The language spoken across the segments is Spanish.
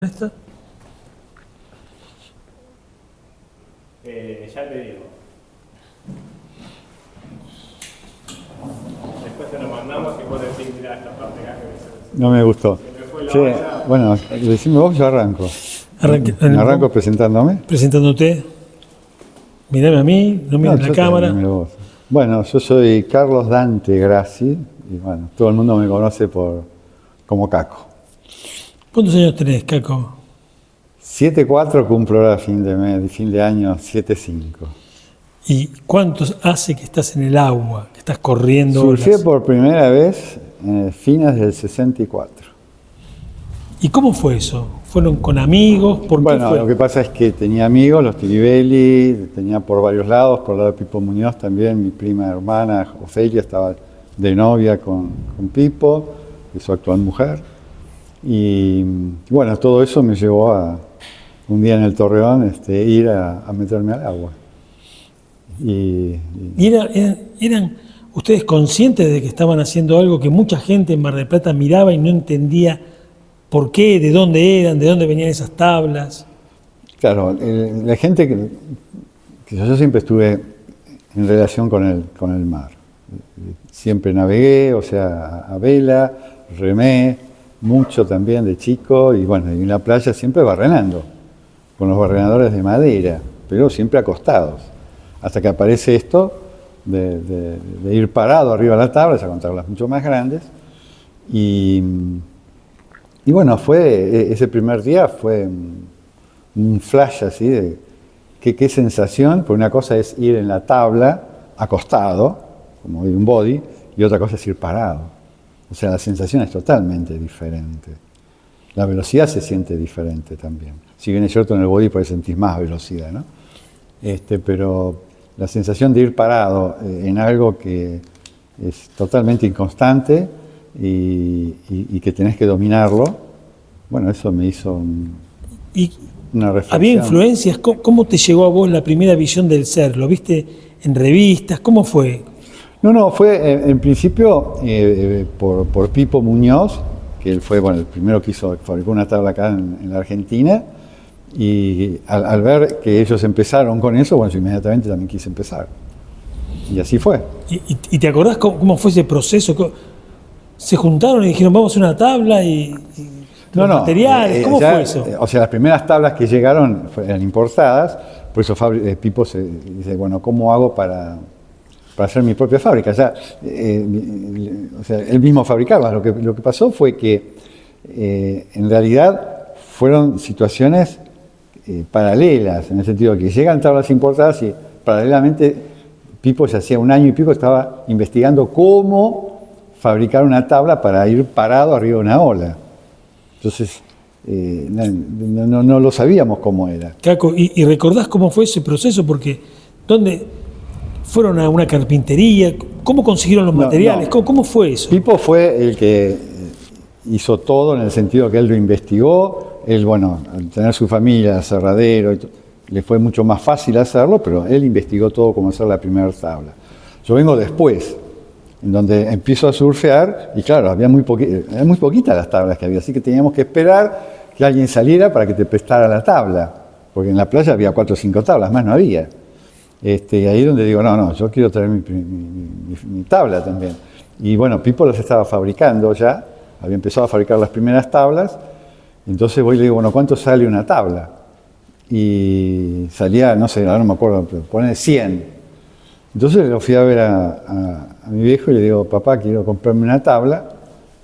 ¿Esta? Ya te digo. Después te lo mandamos y vos decís, mirá, esta parte acá que No me gustó. Che, bueno, decime vos, yo arranco. Arranco presentándome. Presentándote. Mirame a mí, no mires la cámara. Vos. Bueno, yo soy Carlos Dante Grassi y bueno, todo el mundo me conoce como Caco. ¿Cuántos años tenés, Caco? 7-4 cumplo ahora fin de año, 7-5. ¿Y cuántos hace que estás en el agua, que estás corriendo? Surfé por primera vez en fines del 64. ¿Y cómo fue eso? ¿Fueron con amigos? ¿Por qué fue? Lo que pasa es que tenía amigos, los Tiribelli, tenía por varios lados, por el lado de Pipo Muñoz también, mi prima hermana Ofelia estaba de novia con Pipo, y su actual mujer. Y bueno, todo eso me llevó a un día en el Torreón ir a meterme al agua. ¿Eran ustedes conscientes de que estaban haciendo algo que mucha gente en Mar del Plata miraba y no entendía por qué, de dónde eran, de dónde venían esas tablas? Claro, la gente que yo siempre estuve en relación con el mar. Siempre navegué, o sea, a vela, remé, mucho también de chico, y bueno, y en la playa siempre barrenando, con los barrenadores de madera, pero siempre acostados, hasta que aparece esto de ir parado arriba de la tabla, ya con tablas mucho más grandes, y bueno, ese primer día fue un flash así de qué sensación, porque una cosa es ir en la tabla acostado, como un body, y otra cosa es ir parado. O sea, la sensación es totalmente diferente. La velocidad se siente diferente también. Si bien es cierto, en el body por ahí sentís más velocidad, ¿no? Pero la sensación de ir parado en algo que es totalmente inconstante y que tenés que dominarlo, bueno, eso me hizo una reflexión. ¿Había influencias? ¿Cómo te llegó a vos la primera visión del ser? ¿Lo viste en revistas? ¿Cómo fue? No, fue en principio por Pipo Muñoz, que él fue el primero que fabricó una tabla acá en la Argentina, y al ver que ellos empezaron con eso, bueno, yo inmediatamente también quise empezar. Y así fue. ¿Y te acordás cómo fue ese proceso? ¿Se juntaron y dijeron, vamos a hacer una tabla y materiales? ¿Cómo fue eso? O sea, las primeras tablas que llegaron eran importadas, por eso Pipo dice, bueno, ¿cómo hago para hacer mi propia fábrica? O sea, él mismo fabricarlas. Lo que pasó fue que en realidad fueron situaciones paralelas, en el sentido de que llegan tablas importadas y paralelamente Pipo ya hacía un año y pico estaba investigando cómo fabricar una tabla para ir parado arriba de una ola. Entonces, no lo sabíamos cómo era. Caco, ¿y recordás cómo fue ese proceso? Porque, ¿dónde fueron a una carpintería? ¿Cómo consiguieron los materiales? ¿Cómo fue eso? Pipo fue el que hizo todo en el sentido que él lo investigó. Él, al tener su familia, aserradero, le fue mucho más fácil hacerlo, pero él investigó todo cómo hacer la primera tabla. Yo vengo después, en donde empiezo a surfear, y claro, eran muy poquitas las tablas que había, así que teníamos que esperar que alguien saliera para que te prestara la tabla, porque en la playa había 4 o 5 tablas, más no había. Y ahí es donde digo, no, yo quiero traer mi tabla también. Y bueno, Pipo las estaba fabricando ya, había empezado a fabricar las primeras tablas, entonces voy y le digo, ¿cuánto sale una tabla? Y salía, no sé, ahora no me acuerdo, pero pone 100. Entonces lo fui a ver a mi viejo y le digo, papá, quiero comprarme una tabla.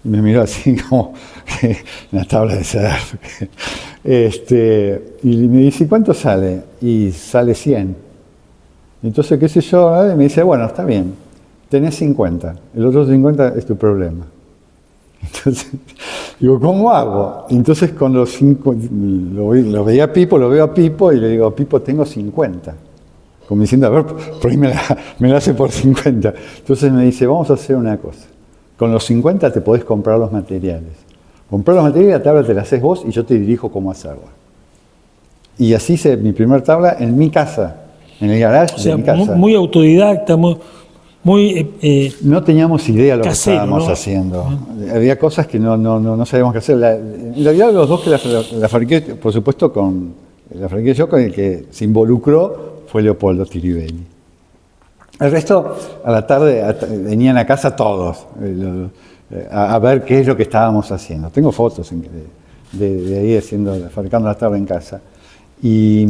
Y me miró así como, una tabla de surf. Y me dice, ¿cuánto sale? Y sale 100. Entonces, qué sé yo, y me dice, bueno, está bien, tenés 50, el otro 50 es tu problema. Entonces, digo, ¿cómo hago? Entonces, con los 5, lo veo a Pipo y le digo, Pipo, tengo 50. Como diciendo, a ver, por ahí me la hace por 50. Entonces me dice, vamos a hacer una cosa, con los 50 te podés comprar los materiales. Comprar los materiales, la tabla te la haces vos y yo te dirijo cómo hacerla. Y así hice mi primer tabla en mi casa. En el garage de mi casa. Muy autodidacta, muy No teníamos idea de lo casero, que estábamos ¿no? haciendo. Había cosas que no sabíamos qué hacer. En realidad los dos que la fabriqué, por supuesto, la fabriqué yo, con el que se involucró fue Leopoldo Tiribelli. El resto, a la tarde, venían a casa todos a ver qué es lo que estábamos haciendo. Tengo fotos de ahí fabricando la tabla en casa. Y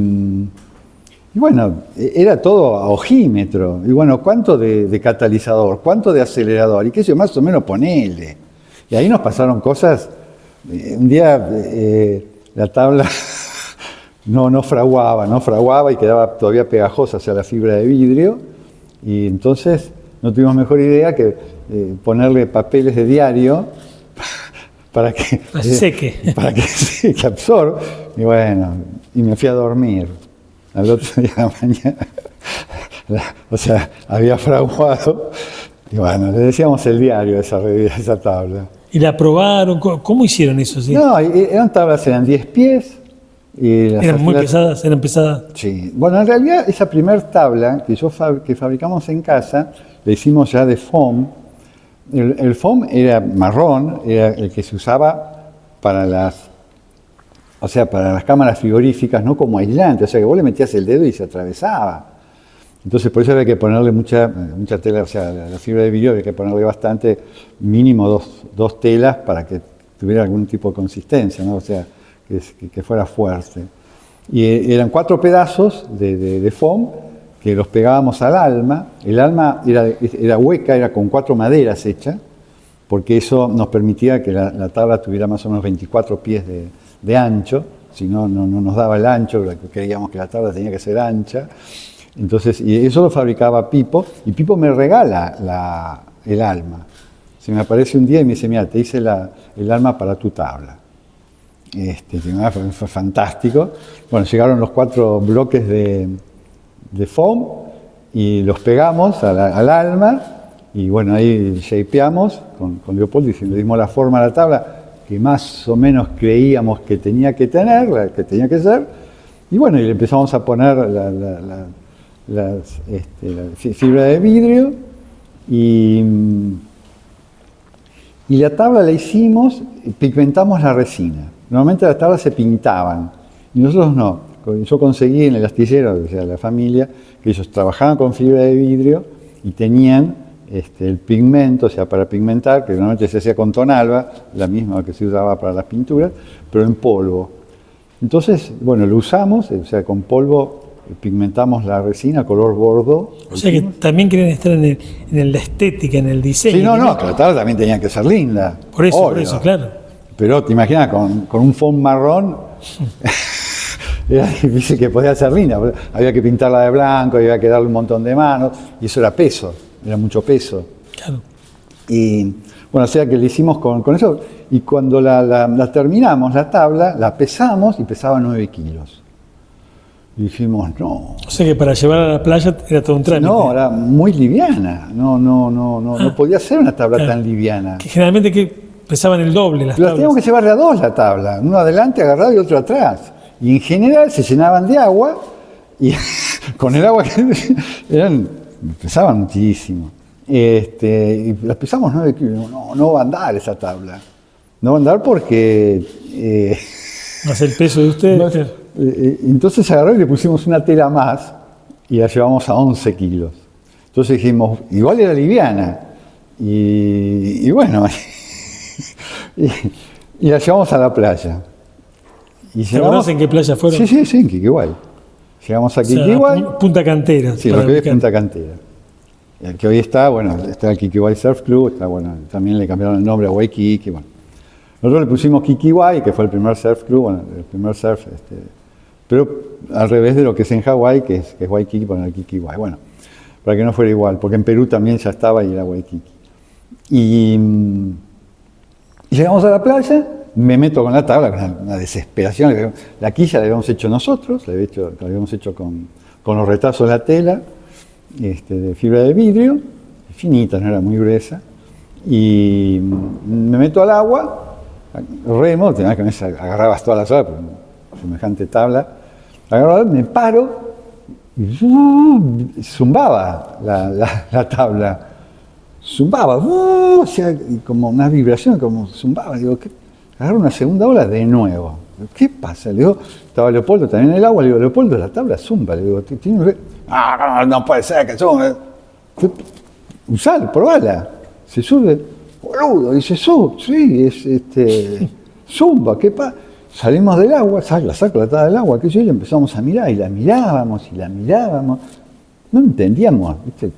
bueno, era todo a ojímetro. Y bueno, ¿cuánto de catalizador? ¿Cuánto de acelerador? Y qué sé yo, más o menos ponele. Y ahí nos pasaron cosas. Un día la tabla no fraguaba y quedaba todavía pegajosa hacia la fibra de vidrio. Y entonces no tuvimos mejor idea que ponerle papeles de diario para que seque. Para que absorba. Y bueno, y me fui a dormir. Al otro día de la mañana, o sea, había fraguado. Y bueno, le decíamos el diario a esa tabla. ¿Y la probaron? ¿Cómo hicieron eso? ¿Sí? No, eran tablas, eran 10 pies. Y ¿Eran muy pesadas? ¿Eran pesadas? Sí. Bueno, en realidad esa primer tabla que fabricamos en casa, la hicimos ya de foam. El foam era marrón, era el que se usaba para las cámaras frigoríficas, no como aislante, o sea que vos le metías el dedo y se atravesaba. Entonces por eso había que ponerle mucha tela, o sea, la fibra de vidrio había que ponerle bastante, mínimo dos telas para que tuviera algún tipo de consistencia, ¿no? O sea, que fuera fuerte. Y eran 4 pedazos de foam que los pegábamos al alma. El alma era hueca, era con 4 maderas hechas, porque eso nos permitía que la tabla tuviera más o menos 24 pies de ancho, si no nos daba el ancho, creíamos que la tabla tenía que ser ancha. Entonces, y eso lo fabricaba Pipo, y Pipo me regala el alma. Se me aparece un día y me dice, mira, te hice el alma para tu tabla. Fue fantástico. Bueno, llegaron los 4 bloques de foam y los pegamos al alma, y bueno, ahí shapeamos con Leopoldo y le dimos la forma a la tabla que más o menos creíamos que tenía que tener, que tenía que ser, y bueno, y le empezamos a poner la fibra de vidrio, y la tabla la hicimos, pigmentamos la resina. Normalmente las tablas se pintaban, y nosotros no. Yo conseguí en el astillero, o sea, la familia, que ellos trabajaban con fibra de vidrio y tenían el pigmento, o sea, para pigmentar, que normalmente se hacía con tonalba, la misma que se usaba para las pinturas, pero en polvo. Entonces, bueno, lo usamos, o sea, con polvo pigmentamos la resina color bordeaux. O sea que también querían estar en la estética, en el diseño. Sí, no, que la tabla también tenía que ser linda. Por eso, claro. Pero te imaginas, con un foam marrón, era difícil que podía ser linda. Había que pintarla de blanco, había que darle un montón de manos, y eso era peso, era mucho peso. Claro. Y bueno, o sea que le hicimos con eso, y cuando la terminamos, la tabla, la pesamos y pesaba 9 kilos. Y dijimos, no. O sea que para llevar a la playa era todo un trámite. No, era muy liviana. No podía ser una tabla tan liviana. Que generalmente pesaban el doble las Las tablas. teníamos que llevar de a 2 la tabla, uno adelante agarrado y otro atrás. Y en general se llenaban de agua, y con el agua que pesaban muchísimo. Y las pesamos 9 kilos. No va a andar esa tabla. No va a andar porque... Más el peso de ustedes. Entonces agarró y le pusimos una tela más y la llevamos a 11 kilos. Entonces dijimos, igual era liviana. Y bueno, y la llevamos a la playa. ¿Te acordás en qué playa fueron? Sí, en Quiquiguay. Llegamos a Quiquiguay. Punta Cantera. Sí, lo que hoy es Punta Cantera. El que hoy está el Quiquiguay Surf Club, también le cambiaron el nombre a Waikiki. Bueno. Nosotros le pusimos Quiquiguay, que fue el primer surf club, el primer surf, pero al revés de lo que es en Hawái, que es Waikiki, poner Quiquiguay. Bueno, para que no fuera igual, porque en Perú también ya estaba y era Waikiki. Y llegamos a la playa, me meto con la tabla, con una desesperación. La quilla la habíamos hecho nosotros, la habíamos hecho con los retazos de la tela, de fibra de vidrio, finita, no era muy gruesa. Y me meto al agua, remo, agarrabas todas las horas, semejante tabla, me paro y zumbaba la tabla. Zumbaba, o sea, como una vibración, como zumbaba. Digo, agarro una segunda ola de nuevo. ¿Qué pasa? Le digo, estaba Leopoldo también en el agua. Le digo, Leopoldo, la tabla zumba. Le digo, no puede ser que zumba. Usala, probala. Se sube, boludo, dice, sí, es zumba, ¿qué pasa? Salimos del agua, la saco la tabla del agua, que yo, y empezamos a mirar, y la mirábamos. No entendíamos, ¿viste?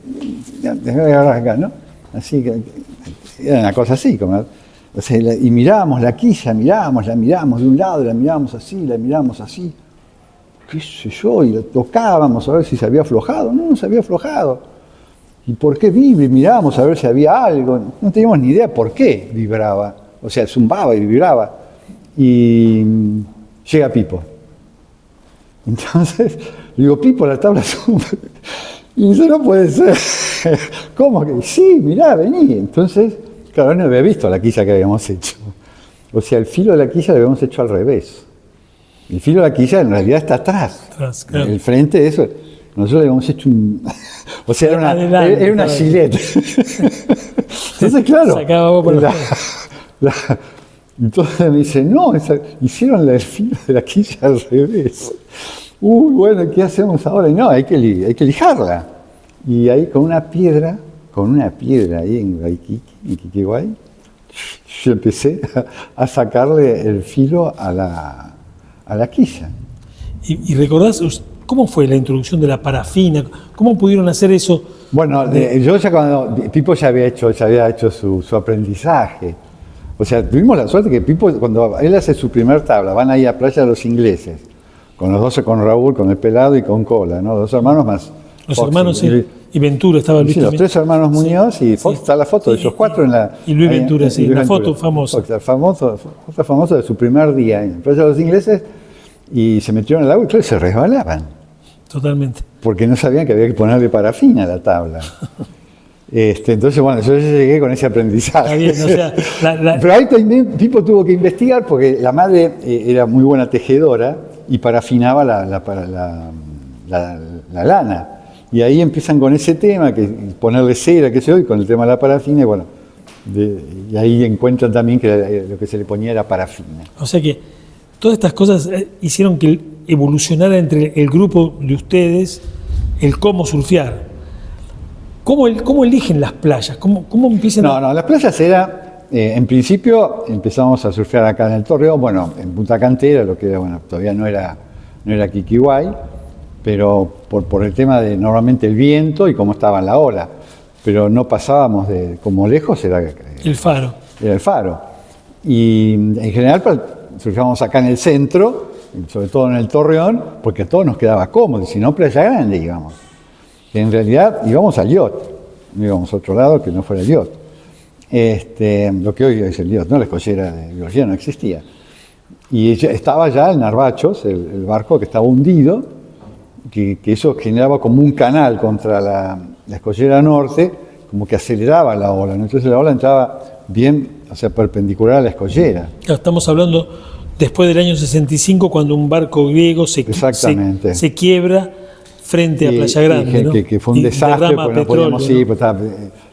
Dejá de agarrar acá, ¿no? Así que era una cosa así, como, o sea, y mirábamos la quilla, la mirábamos de un lado, la mirábamos así, qué sé yo, y la tocábamos a ver si se había aflojado. No se había aflojado. ¿Y por qué vibre? Y mirábamos a ver si había algo. No teníamos ni idea por qué vibraba. O sea, zumbaba y vibraba. Y llega Pipo. Entonces, le digo, Pipo, la tabla zumba. Y dice, no puede ser. ¿Cómo que? Sí, mirá, vení. Entonces, claro, no había visto la quilla que habíamos hecho. O sea, el filo de la quilla lo habíamos hecho al revés. El filo de la quilla en realidad está atrás. Claro. El frente de eso. Nosotros le habíamos hecho un... O sea, era una gilet. Entonces, claro. Sacaba vos por entonces me dice, no, hicieron el filo de la quilla al revés. Uy, bueno, ¿qué hacemos ahora? Y no, hay que lijarla. Y ahí con una piedra ahí en Waikiki, en Quiquiguay, yo empecé a sacarle el filo a la quilla. ¿Y recordás cómo fue la introducción de la parafina? ¿Cómo pudieron hacer eso? Bueno, yo ya cuando Pipo ya había hecho su aprendizaje. O sea, tuvimos la suerte que Pipo, cuando él hace su primer tabla, van ahí a Playa de los Ingleses, con los dos, con Raúl, con el pelado y con Cola, ¿no? Los hermanos más. Los hermanos, sí. Y Ventura estaba Luis. Sí, los tres hermanos Muñoz y Fox, está la foto de ellos cuatro en la. Y Luis Ventura, sí, la foto famosa. Foto famosa de su primer día en Playa de los Ingleses, y se metieron en el agua y claro, se resbalaban. Totalmente. Porque no sabían que había que ponerle parafina a la tabla. Entonces, bueno, yo llegué con ese aprendizaje. Está bien, o sea, Pero ahí también Pipo tuvo que investigar porque la madre era muy buena tejedora y parafinaba la lana. Y ahí empiezan con ese tema, que ponerle cera, qué sé yo, y con el tema de la parafina, y bueno, y ahí encuentran también que lo que se le ponía era parafina. O sea que todas estas cosas hicieron que evolucionara entre el grupo de ustedes el cómo surfear. ¿Cómo eligen las playas? ¿Cómo empiezan No, las playas era, en principio empezamos a surfear acá en el Torreón, bueno, en Punta Cantera, lo que era, bueno, todavía no era Quiquiguay, pero por el tema de normalmente el viento y cómo estaba la ola, pero no pasábamos como lejos era el faro. Era el faro. Y en general surfábamos acá en el centro, sobre todo en el Torreón, porque a todos nos quedaba cómodo, y si no, Playa Grande íbamos. En realidad íbamos al yacht, no íbamos a otro lado que no fuera el yacht. Lo que hoy es el yacht, ¿no? La escollera de biología no existía. Y estaba ya el Narvachos, el barco que estaba hundido, que eso generaba como un canal contra la escollera norte, como que aceleraba la ola, ¿no? Entonces la ola entraba bien, o sea, perpendicular a la escollera. Estamos hablando después del año 65, cuando un barco griego se quiebra frente a Playa Grande, ¿no? Que fue un desastre, porque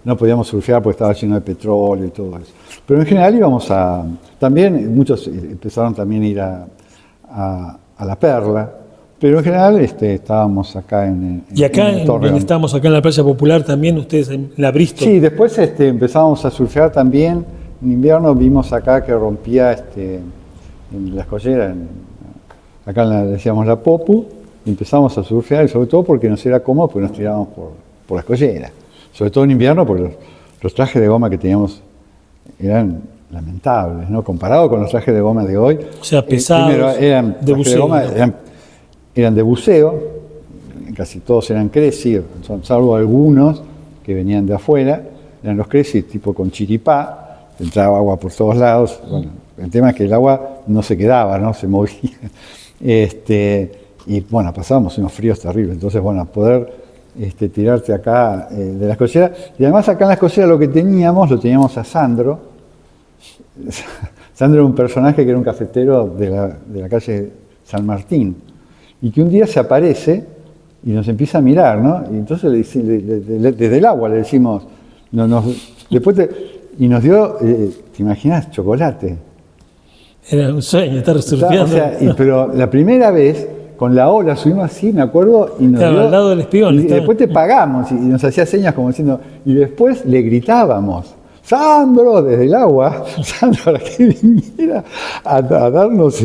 no podíamos surfear porque estaba lleno de petróleo y todo eso. Pero en general también muchos empezaron también a ir a La Perla, pero en general estábamos acá en y acá, donde estamos acá en la Playa Popular también, ustedes en la Bristol. Sí, después empezamos a surfear también. En invierno vimos acá que rompía en la escollera, acá le decíamos la Popu, y empezamos a surfear, y sobre todo porque nos era cómodo, porque nos tirábamos por la escollera. Sobre todo en invierno, porque los trajes de goma que teníamos eran lamentables, ¿no? Comparado con los trajes de goma de hoy. O sea, pesados, primero eran de buceo. Eran de buceo, casi todos eran Cresci, salvo algunos que venían de afuera, eran los Cresci tipo con chiripá, entraba agua por todos lados. Bueno, el tema es que el agua no se quedaba, ¿no? Se movía. Y bueno, pasábamos unos fríos terribles, entonces bueno, poder tirarte acá de la escollera. Y además acá en la escollera lo teníamos a Sandro. Sandro era un personaje que era un cafetero de la calle San Martín, y que un día se aparece y nos empieza a mirar, ¿no? Y entonces desde el agua le decimos, y nos dio, ¿te imaginas? Chocolate. Era un sueño estar surfeando. O sea, pero la primera vez, con la ola, subimos así, me acuerdo, y nos claro, dio, al lado del espión. y después te pagamos, y nos hacía señas como diciendo, y después le gritábamos, Sandro, desde el agua, Sandro, para que viniera a darnos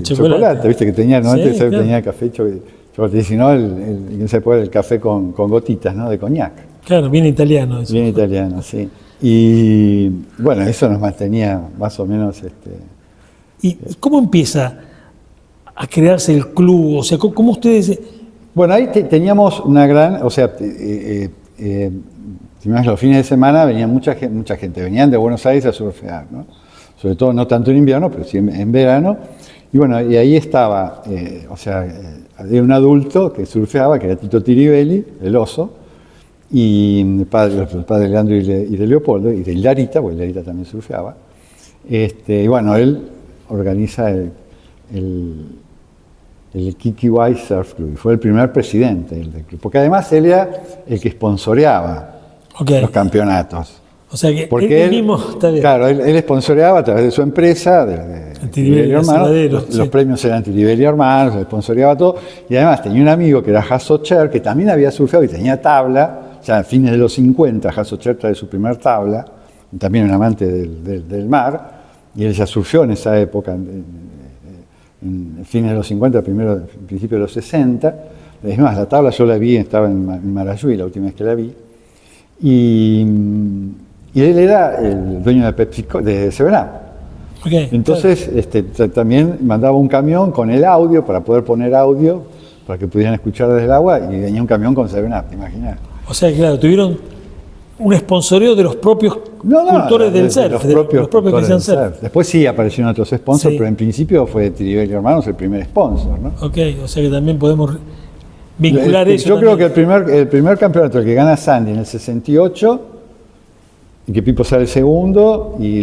chocolate, viste que tenía, normalmente sí, claro. tenía café chocolate, y si no, en esa época el café con gotitas, ¿no? De coñac. Claro, bien italiano eso. Bien italiano, sí. Y bueno, eso nos mantenía más o menos... ¿Y cómo empieza a crearse el club? O sea, ¿cómo ustedes...? Bueno, ahí teníamos una gran... O sea, los fines de semana venía mucha gente. Venían de Buenos Aires a surfear, ¿no? Sobre todo no tanto en invierno, pero sí en verano. Y bueno, y ahí estaba, había un adulto que surfeaba, que era Tito Tiribelli, el oso, y el padre de Leandro y de Leopoldo, y de Hilarita, porque Hilarita también surfeaba. Y bueno, él organiza el Kikiwai Surf Club, y fue el primer presidente del club, porque además él era el que sponsoreaba los campeonatos. O sea que porque él mismo está bien. Claro, él sponsoreaba a través de su empresa, de Tiribelli Hermanos, los premios eran Tiribelli Hermanos, él sponsoreaba todo, y además tenía un amigo que era Hasso Cher, que también había surfeado y tenía tabla. O sea, a fines de los 50, Hasso Cher trae su primer tabla, también un amante del mar, y él ya surfeó en esa época, en fines de los 50, principios de los 60. Es más, la tabla yo la vi, estaba en Marayuy la última vez que la vi, y él era el dueño de PepsiCo, de 7-Up. Okay, entonces también mandaba un camión con el audio, para poder poner audio, para que pudieran escuchar desde el agua, y venía un camión con 7-Up, ¿te imaginas? O sea, claro, tuvieron un sponsoreo de los propios cultores del surf, los propios que hacían surf. Después sí aparecieron otros sponsors, sí. Pero en principio fue Tiribelli Hermanos el primer sponsor, ¿no? Ok, o sea que también podemos vincular eso. Yo creo que el primer campeonato, el que gana Sandy en el 68, y que Pipo sale segundo, y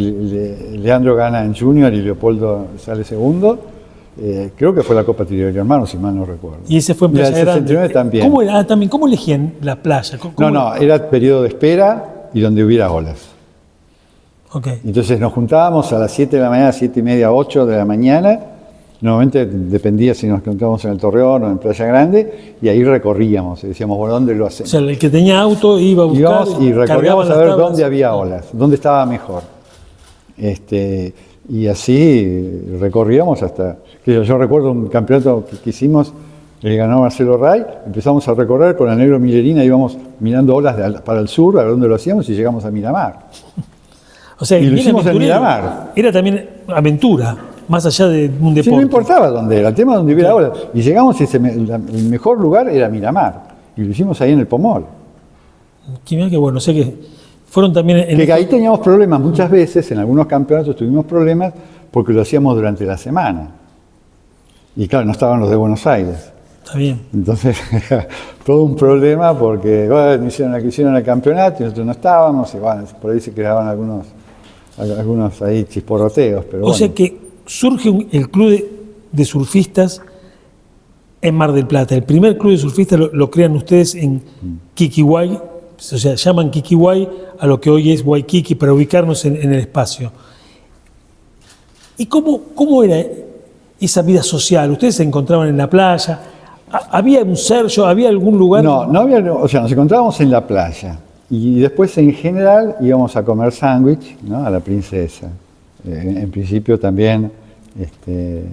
Leandro gana en Junior y Leopoldo sale segundo, creo que fue la Copa Tiribelli Hermanos, si mal no recuerdo. Y ese fue en Playa Grande. El 69 también. ¿Cómo elegían la playa? No, era periodo de espera y donde hubiera olas. Okay. Entonces nos juntábamos a las 7 de la mañana, 7 y media, 8 de la mañana. Normalmente dependía si nos encontrábamos en el Torreón o en Playa Grande, y ahí recorríamos y decíamos, bueno, ¿dónde lo hacemos? O sea, el que tenía auto iba a buscar. Íbamos y recorríamos a ver dónde había olas, dónde estaba mejor. Y así recorríamos hasta... Yo recuerdo un campeonato que hicimos, que ganó Marcelo Ray, empezamos a recorrer con el negro Milerina, íbamos mirando olas para el sur, a ver dónde lo hacíamos, y llegamos a Miramar. O sea, y lo hicimos en Miramar. Era también aventura, más allá de un deporte. Sí, no importaba dónde era, el tema donde hubiera olas. Y llegamos y el mejor lugar era Miramar, y lo hicimos ahí en el Pomol. Qué bueno, o sea que fueron también... Que ahí teníamos problemas muchas veces, en algunos campeonatos tuvimos problemas porque lo hacíamos durante la semana. Y claro, no estaban los de Buenos Aires. Está bien. Entonces, todo un problema porque bueno, hicieron el campeonato y nosotros no estábamos, y bueno, por ahí se creaban algunos ahí chisporroteos. Pero o sea que surge el club de surfistas en Mar del Plata. El primer club de surfistas lo crean ustedes en Kikiwai, o sea, llaman Kikiwai a lo que hoy es Waikiki para ubicarnos en el espacio. ¿Y cómo era esa vida social? ¿Ustedes se encontraban en la playa? ¿Había un Sergio? ¿Había algún lugar? No había, o sea, nos encontrábamos en la playa y después en general íbamos a comer sándwich, ¿no? A la Princesa. En principio también... que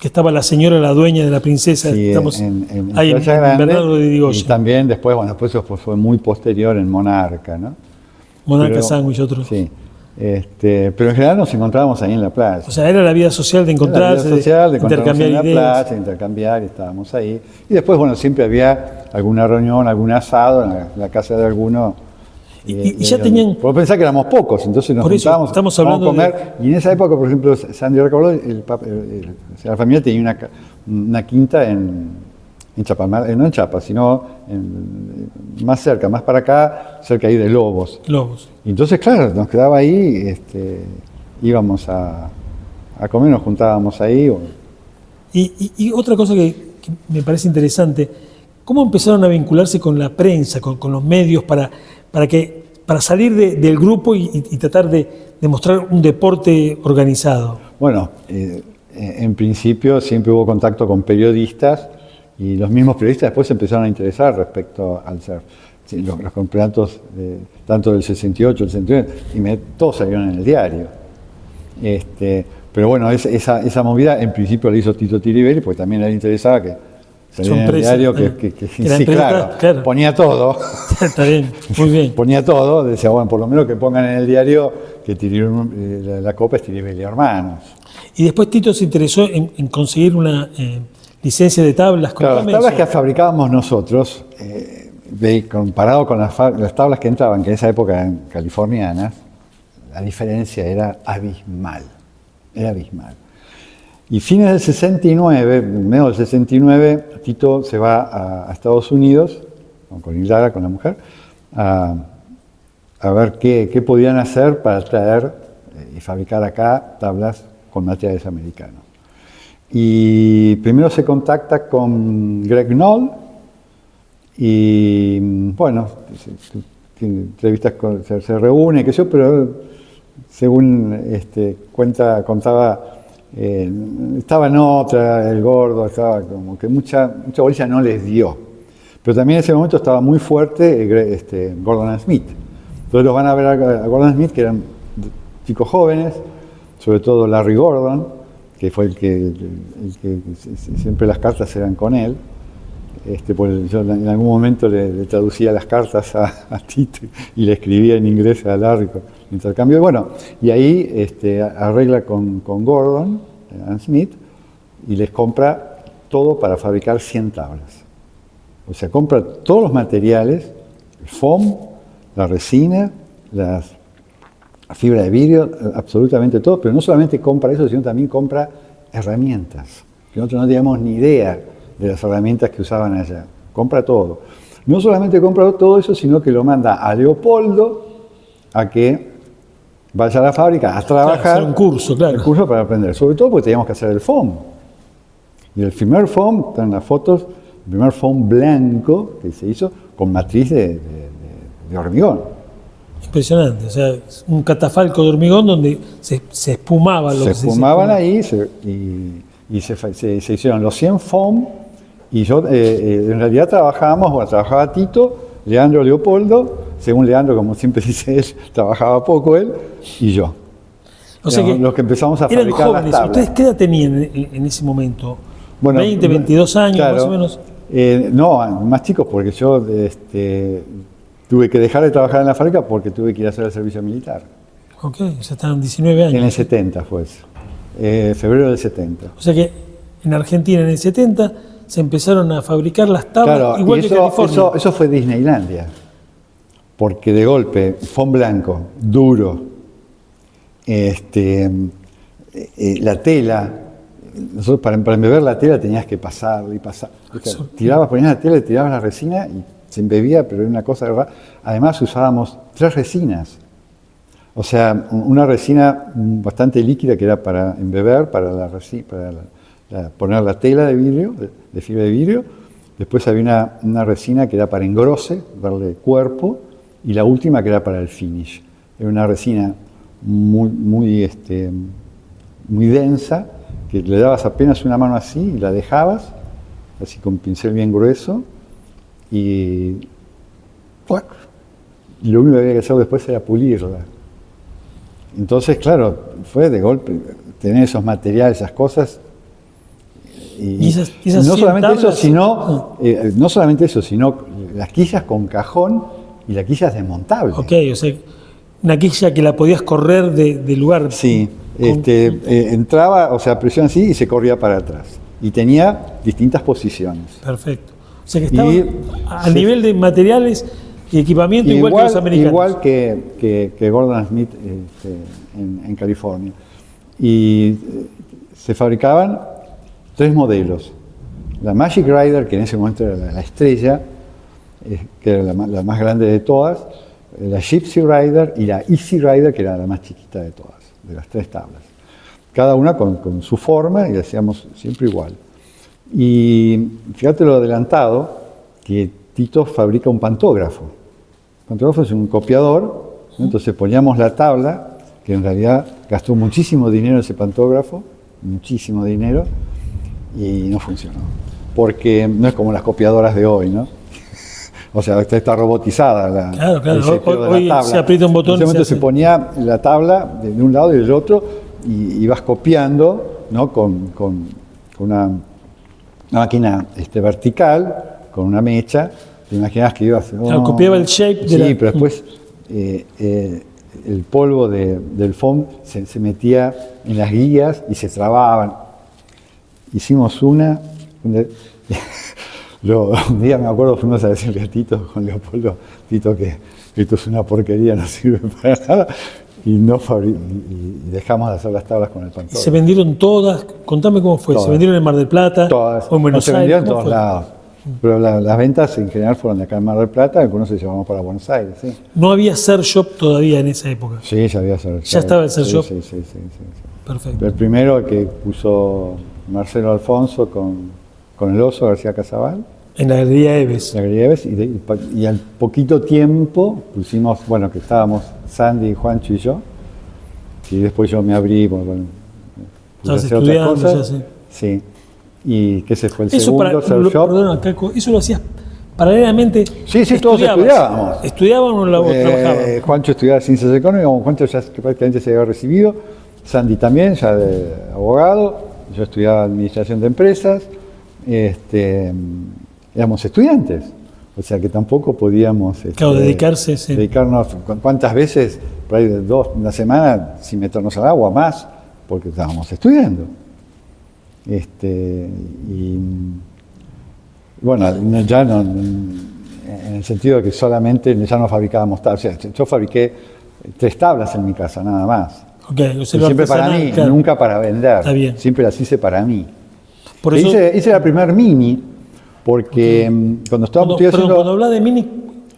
estaba la señora, la dueña de la Princesa, sí, estamos en ahí en Bernardo de Digoya. Y también después eso fue muy posterior en Monarca, ¿no? Monarca Sándwich, otro. Sí. Pero en general nos encontrábamos ahí en la playa. O sea, era la vida social de encontrarse, de intercambiar en la ideas. playa, intercambiar, y estábamos ahí. Y después, bueno, siempre había alguna reunión, algún asado en la casa de alguno. Y ya tenían... Puedo pensar que éramos pocos, entonces nos juntábamos, estamos hablando a comer. Y en esa época, por ejemplo, Sandy recordó, la familia tenía una quinta en Chapalmar, no en Chapa, sino más cerca, más para acá, cerca ahí de Lobos. Y entonces, claro, nos quedaba ahí, íbamos a comer, nos juntábamos ahí. Y otra cosa que que me parece interesante. ¿Cómo empezaron a vincularse con la prensa, con los medios, para salir del grupo y tratar de mostrar un deporte organizado? Bueno, en principio siempre hubo contacto con periodistas y los mismos periodistas después se empezaron a interesar respecto al surf. Sí, los campeonatos, tanto del 68, el 69, todos salieron en el diario. Pero bueno, esa movida en principio la hizo Tito Tiribelli, porque también le interesaba que saliera en el diario, sí, claro, ponía todo. Está bien, muy bien. Ponía todo, decía, bueno, por lo menos que pongan en el diario que la copa es Tiribelli Hermanos. Y después Tito se interesó en conseguir una licencia de tablas. Claro, las tablas que fabricábamos nosotros, comparado con las tablas que entraban, que en esa época eran californianas, la diferencia era abismal. Era abismal. Y fines del 69, medio del 69, Tito se va a Estados Unidos, con Hilda, con la mujer, a ver qué podían hacer para traer y fabricar acá tablas con materiales americanos. Y primero se contacta con Greg Knoll y, bueno, tiene entrevistas, se reúne, qué sé yo, pero según contaba, estaba en otra, el gordo, estaba como que mucha bolilla no les dio. Pero también en ese momento estaba muy fuerte Gordon Smith. Entonces los van a ver a Gordon Smith, que eran chicos jóvenes, sobre todo Larry Gordon, que fue el que siempre las cartas eran con él. Pues yo en algún momento le traducía las cartas a Tito y le escribía en inglés a Larry con intercambio. Bueno, y ahí arregla con Gordon Smith y les compra todo para fabricar 100 tablas. O sea, compra todos los materiales, el foam, la resina, la fibra de vidrio, absolutamente todo, pero no solamente compra eso, sino también compra herramientas, que nosotros no teníamos ni idea de las herramientas que usaban allá. Compra todo. No solamente compra todo eso, sino que lo manda a Leopoldo a que vaya a la fábrica a trabajar. Claro, hacer un curso, claro. Un curso para aprender. Sobre todo porque teníamos que hacer el foam. Y el primer foam, están las fotos, el primer foam blanco que se hizo con matriz de hormigón. Impresionante, o sea, un catafalco de hormigón donde se espumaba lo que se espumaban ahí y se hicieron los 100 foam y yo en realidad trabajaba Tito, Leandro Leopoldo, según Leandro, como siempre dice él, trabajaba poco él y yo. O sea que los que empezamos a eran fabricar jóvenes. las tablas. ¿Ustedes qué edad tenían en ese momento? Bueno, 20, 22 años, claro, más o menos. No, más chicos, porque yo tuve que dejar de trabajar en la fábrica porque tuve que ir a hacer el servicio militar. Ok, o sea, estaban 19 años. En el 70 fue eso. Febrero del 70. O sea que en Argentina en el 70 se empezaron a fabricar las tablas, claro, igual que California. Eso fue Disneylandia. Porque de golpe, foam blanco, duro, la tela, nosotros para embeber la tela tenías que pasar y pasar. Ponías la tela, tirabas la resina y se embebía, pero era una cosa de verdad. Además usábamos 3 resinas. O sea, una resina bastante líquida que era para embeber, para poner la tela de vidrio, de fibra de vidrio. Después había una resina que era para engrose, darle cuerpo, y la última que era para el finish. Era una resina muy densa, que le dabas apenas una mano así y la dejabas, así con pincel bien grueso, y lo único que había que hacer después era pulirla. Entonces, claro, fue de golpe tener esos materiales, esas cosas. Y esas no solamente tablas, no solamente eso, sino las quillas con cajón y las quillas desmontables. Ok, o sea, una quilla que la podías correr de lugar. Sí, entraba, o sea, presión así y se corría para atrás. Y tenía distintas posiciones. Perfecto. O sea que estaba a nivel de materiales y equipamiento igual que los americanos. Igual que Gordon Smith en California. Y se fabricaban 3 modelos. La Magic Rider, que en ese momento era la estrella, que era la más grande de todas, la Gypsy Rider y la Easy Rider, que era la más chiquita de todas, de las 3 tablas. Cada una con su forma y hacíamos siempre igual. Y fíjate lo adelantado, que Tito fabrica un pantógrafo. El pantógrafo es un copiador, ¿no? Entonces poníamos la tabla, que en realidad gastó muchísimo dinero ese pantógrafo, muchísimo dinero, y no funcionó. Porque no es como las copiadoras de hoy, ¿no? O sea, está robotizada Claro, el seteo de hoy la tabla. se aprieta un botón. En ese momento se ponía la tabla de un lado y del otro y ibas copiando, ¿no? con una máquina vertical, con una mecha. Te imaginas que ibas... Claro, copiaba el shape de la... Sí, pero después el polvo del foam se metía en las guías y se trababan. Hicimos una... Un día me acuerdo, fuimos a decirle a Tito, con Leopoldo, Tito, que esto es una porquería, no sirve para nada, y dejamos de hacer las tablas con el pantógrafo. ¿Se vendieron todas? Contame cómo fue. Todas. ¿Se vendieron en Mar del Plata? Todas. ¿O en Buenos Se Aires? vendieron en ¿Cómo todos fue? lados. Pero las ventas en general fueron de acá en Mar del Plata, algunos se llevaban para Buenos Aires, sí. No había Ser Shop todavía en esa época. Sí, ya había Ser Shop. ¿Ya estaba el Ser Shop? Sí. Perfecto. El primero que puso Marcelo Alfonso con el oso García Casabal. En la Galería Eves. La Galería Eves, y al poquito tiempo pusimos, bueno, que estábamos Sandy, Juancho y yo, y después yo me abrí, puse a Estabas hacer otras estudiando, cosas. ya sé. Sí, y que ese fue el Eso segundo, Ser Shop. perdón, Caco, eso lo hacías paralelamente. Sí, todos estudiábamos. ¿Estudiaban o trabajaban? Juancho estudiaba Ciencias Económicas, Juancho ya prácticamente se había recibido, Sandy también, ya de abogado, yo estudiaba Administración de Empresas, éramos estudiantes, o sea que tampoco podíamos Claro, dedicarse. Sí. dedicarnos, ¿cuántas veces? Por ahí de una semana sin meternos al agua, más, porque estábamos estudiando. Y bueno, ya no, en el sentido de que solamente ya no fabricábamos tablas, o sea, yo fabriqué 3 tablas en mi casa, nada más. Okay, o sea, Siempre para mí, claro. nunca para vender. Está bien. Siempre las hice para mí. Por eso, Hice la primer mini, porque cuando estábamos haciendo... cuando hablas de mini,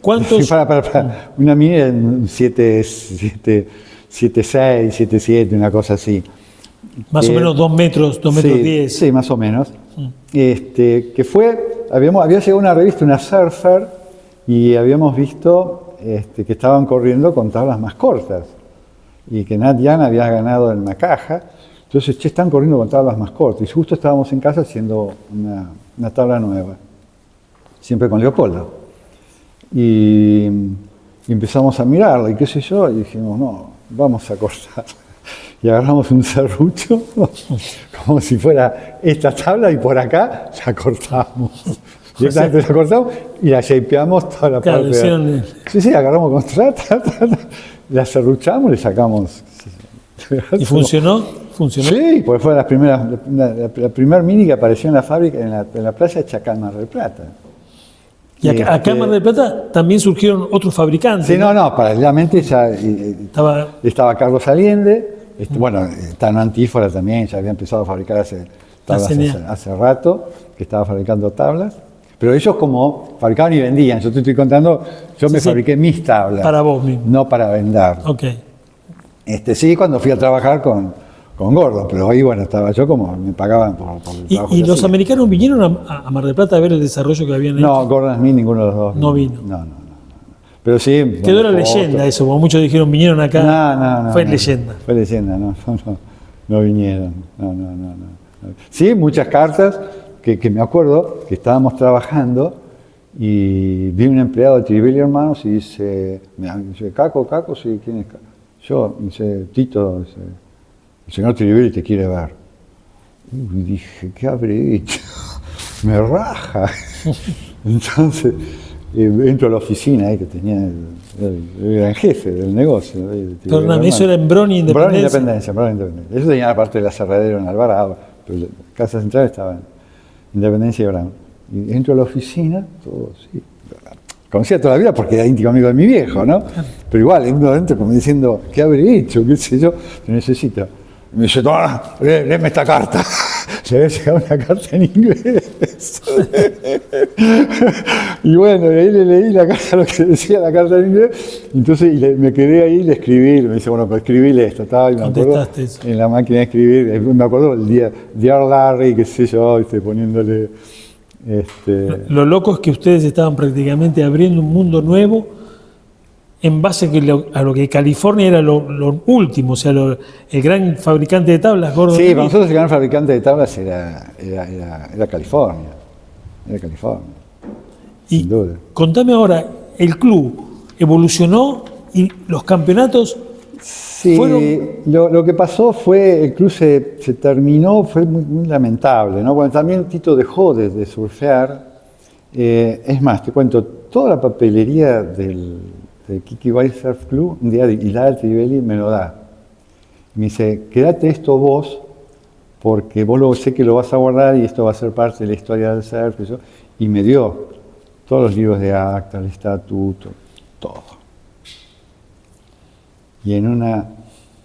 ¿cuántos? Sí, para. Una mini en 7.6, 7.7, una cosa así. Más o menos 2 metros, 2 metros Sí, 10. sí, más o menos. Que fue, había llegado una revista, una Surfer, y habíamos visto que estaban corriendo con tablas más cortas. Y que Nat Young había ganado en Macaja. Entonces, están corriendo con tablas más cortas. Y justo estábamos en casa haciendo una tabla nueva. Siempre con Leopoldo. Y empezamos a mirarla, y qué sé yo, y dijimos, no, vamos a cortar. Y agarramos un serrucho, como si fuera esta tabla, y por acá la cortamos. Directamente la cortamos y la shapeamos toda la Claro, parte. Sí, agarramos con la serruchamos, le sacamos. ¿Y funcionó? ¿Funcionó? Sí, porque fue la primera mini que apareció en la fábrica, en la playa de Chacán, Mar del Plata. Y acá en Mar del Plata también surgieron otros fabricantes. Sí, no, paralelamente ya estaba Carlos Allende, bueno, Tano Antífora también, ya había empezado a fabricar hace rato, que estaba fabricando tablas. Pero ellos como fabricaban y vendían, yo te estoy contando, yo me fabriqué mis tablas. Para vos mismo. No para vender. Ok. Sí, cuando fui a trabajar con Gordon, pero ahí, bueno, estaba yo como me pagaban por el trabajo. ¿Y los americanos vinieron a Mar del Plata a ver el desarrollo que habían hecho? No, Gordon Smith, ninguno de los dos. No vino. No. Pero sí. Quedó la leyenda eso, como muchos dijeron, vinieron acá. No. Fue leyenda. Fue leyenda, no vinieron. No. Sí, muchas cartas que me acuerdo que estábamos trabajando y vi un empleado de Trivelli Hermanos y dice, Caco, sí, ¿quién es Caco? Yo, dice, Tito, dice, el señor Trivelli te quiere ver. Y dije, ¿qué habré hecho? Me raja. Entonces, entro a la oficina que tenía el jefe del negocio. Perdóname, eso era en Brony Independencia. Brony Independencia. Eso tenía la parte del aserradero en Alvarado, pero la casa central estaba en Independencia y Brown. Y entro a la oficina, todo así. Conocía toda la vida porque era íntimo amigo de mi viejo, ¿no? Pero igual, uno adentro como diciendo, ¿qué habré hecho? ¿Qué sé yo? Te necesito. Y me dice, léeme esta carta. le había llegado una carta en inglés. Y bueno, de ahí le leí la carta, lo que decía la carta en inglés, entonces me quedé ahí y le escribí, me dice, bueno, pues escribíle esto, estaba, y me acuerdo, Contestaste eso. en la máquina de escribir, me acuerdo el día, Dear Larry, qué sé yo, poniéndole... Lo loco es que ustedes estaban prácticamente abriendo un mundo nuevo en base a lo que California era lo último, o sea, el gran fabricante de tablas, Gordon Sí, Smith. para nosotros el gran fabricante de tablas era California. Era California, Y sin duda. contame ahora, el club evolucionó y los campeonatos Sí, lo que pasó fue, el club se terminó, fue muy lamentable, ¿no? Bueno, también Tito dejó de surfear. Es más, te cuento, toda la papelería del Quiquiguay Surf Club, un día Hilario Trivelli me lo da. Me dice, quédate esto vos, porque vos sé que lo vas a guardar y esto va a ser parte de la historia del surf. Y me dio todos los libros de acta, el estatuto, todo. Y en una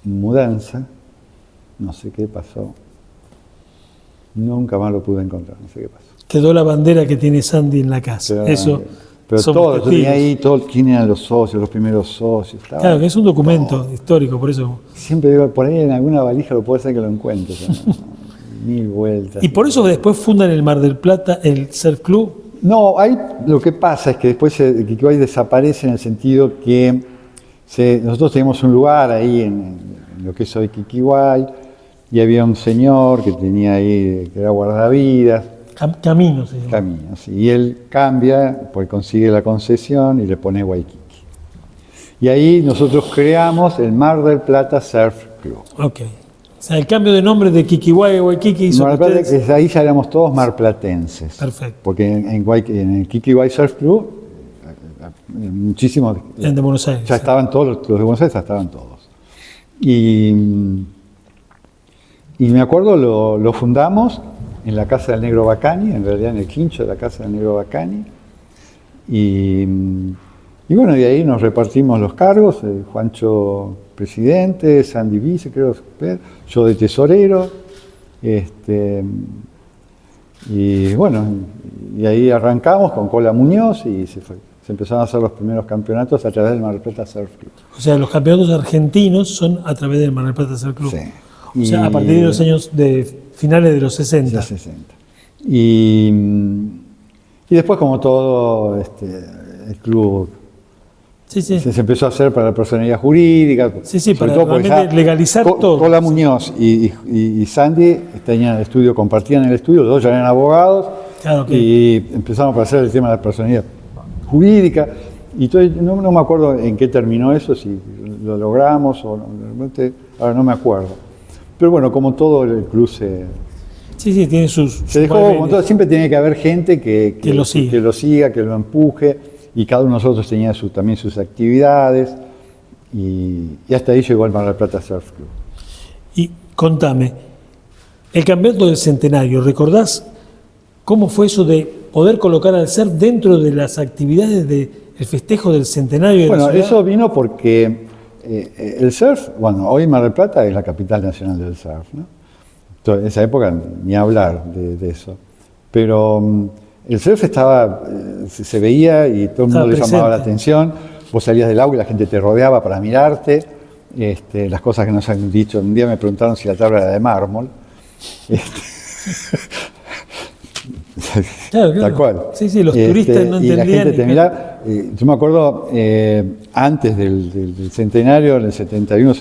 mudanza, no sé qué pasó, nunca más lo pude encontrar, no sé qué pasó. quedó la bandera que tiene Sandy en la casa. Pero son todo, yo testigos. tenía ahí todo, quién eran los socios, los primeros socios. Estaba Claro, que es un documento todo. histórico, por eso. Siempre digo, por ahí en alguna valija lo puedo ser que lo encuentre. O sea, mil vueltas. Y por eso después fundan el Mar del Plata el Surf Club. No, ahí lo que pasa es que después Quiquiguay desaparece en el sentido que nosotros teníamos un lugar ahí en lo que es hoy Quiquiguay, y había un señor que tenía ahí, que era guardavidas, Camino se llama. caminos, y él cambia, pues consigue la concesión y le pone Waikiki. Y ahí nosotros creamos el Mar del Plata Surf Club. Ok. O sea, el cambio de nombre de Quiquiguay a Waikiki hizo Mar que del Plata, ustedes- ahí ya éramos todos marplatenses. Perfecto. Porque en el Quiquiguay Surf Club, muchísimos, eran de Buenos Aires. ya estaban todos, los de Buenos Aires ya estaban todos. Y me acuerdo, lo fundamos en la casa del Negro Bacani, en realidad en el quincho de la casa del Negro Bacani. Y bueno, de ahí nos repartimos los cargos, Juancho presidente, Sandy vice, creo, yo de tesorero. Y bueno, y ahí arrancamos con Cola Muñoz y se empezaron a hacer los primeros campeonatos a través del Mar del Plata Surf Club. O sea, los campeonatos argentinos son a través del Mar del Plata Surf Club. Sí. O sea, a partir de los años de finales de los 60. De 60. Y después, como todo, el club Sí, sí. se empezó a hacer para la personalidad jurídica. Sí, sí, sobre para porque realmente ya legalizar todo. Cola Muñoz y Sandy tenían el estudio, compartían el estudio, los dos ya eran abogados. Claro, ok. Y empezamos a hacer el tema de la personalidad jurídica. Y entonces, no me acuerdo en qué terminó eso, si lo logramos o no, realmente, ahora no me acuerdo. Pero bueno, como todo el club se Sí, tiene sus dejó, vaivenes. como todo, siempre tiene que haber gente que lo siga. que lo empuje, y cada uno de nosotros tenía también sus actividades, y hasta ahí llegó el Mar del Plata Surf Club. Y contame, el campeonato del centenario, ¿recordás cómo fue eso de poder colocar al surf dentro de las actividades del festejo del centenario de Bueno, la ciudad? eso vino porque el surf, bueno, hoy Mar del Plata es la capital nacional del surf, ¿no? Entonces, en esa época ni hablar de eso. Pero el surf estaba, se veía y todo el mundo le llamaba la atención. Vos salías del agua y la gente te rodeaba para mirarte. Las cosas que nos han dicho. Un día me preguntaron si la tabla era de mármol. Claro, Tal cual. Sí, los turistas no y entendían. la gente te ni- miraba. Yo me acuerdo, antes del centenario, en el 71,